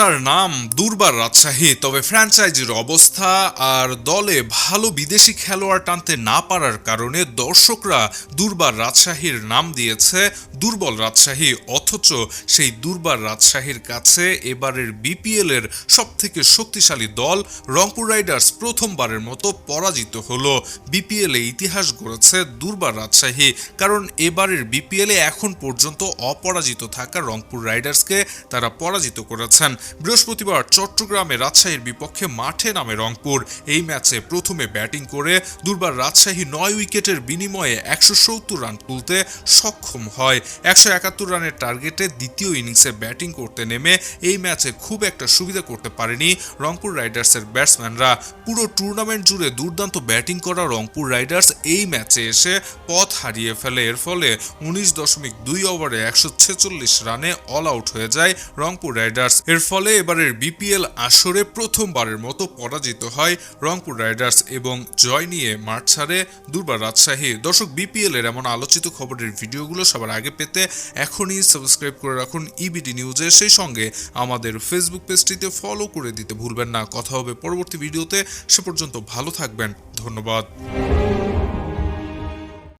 মাঠটার নাম দুর্বার রাজশাহী, তবে ফ্র্যাঞ্চাইজির অবস্থা আর দলে ভালো বিদেশি খেলোয়াড় টানতে না পারার কারণে দর্শকরা দুর্বার রাজশাহীর নাম দিয়েছে দুর্বল রাজশাহী। অথচ সেই দুর্বার রাজশাহীর কাছে এবারের বিপিএল এর সবথেকে শক্তিশালী দল রংপুর রাইডার্স প্রথমবারের মতো পরাজিত হলো। বিপিএল এ ইতিহাস গড়েছে দুর্বার রাজশাহী, কারণ এবারের বিপিএল এ এখন পর্যন্ত অপরাজিত থাকা রংপুর রাইডার্সকে তারা পরাজিত করেছেন। বৃহস্পতিবার চট্টগ্রামে রাজশাহীর বিপক্ষে মাঠে নামে রংপুর। এই ম্যাচে প্রথমে ব্যাটিং করে দুর্বার রাজশাহী 9 উইকেটের বিনিময়ে 170 রান তুলতে সক্ষম হয়। 171 রানের টার্গেটে দ্বিতীয় ইনিংসে ব্যাটিং করতে নেমে এই ম্যাচে খুব একটা সুবিধা করতে পারেনি রংপুর রাইডার্সের ব্যাটসম্যানরা। পুরো টুর্নামেন্ট জুড়ে দুর্দান্ত ব্যাটিং করা রংপুর রাইডার্স এই ম্যাচে এসে পথ হারিয়ে ফেলে। এর ফলে 19.2 ওভারে 146 রানে অল আউট হয়ে যায় রংপুর রাইডার্স। এর ফলে এবারের বিপিএল আসরে প্রথমবারের মতো পরাজিত হয় রংপুর রাইডার্স এবং জয় নিয়ে মাঠ ছাড়ে দুর্বার রাজশাহী। দর্শক, বিপিএল এর এমন আলোচিত খবরের ভিডিওগুলো সবার আগে পেতে এখনই সাবস্ক্রাইব করে রাখুন ইবিডি নিউজে। সেই সঙ্গে আমাদের ফেসবুক পেজটিতে ফলো করে দিতে ভুলবেন না। কথা হবে পরবর্তী ভিডিওতে, সে পর্যন্ত ভালো থাকবেন। ধন্যবাদ।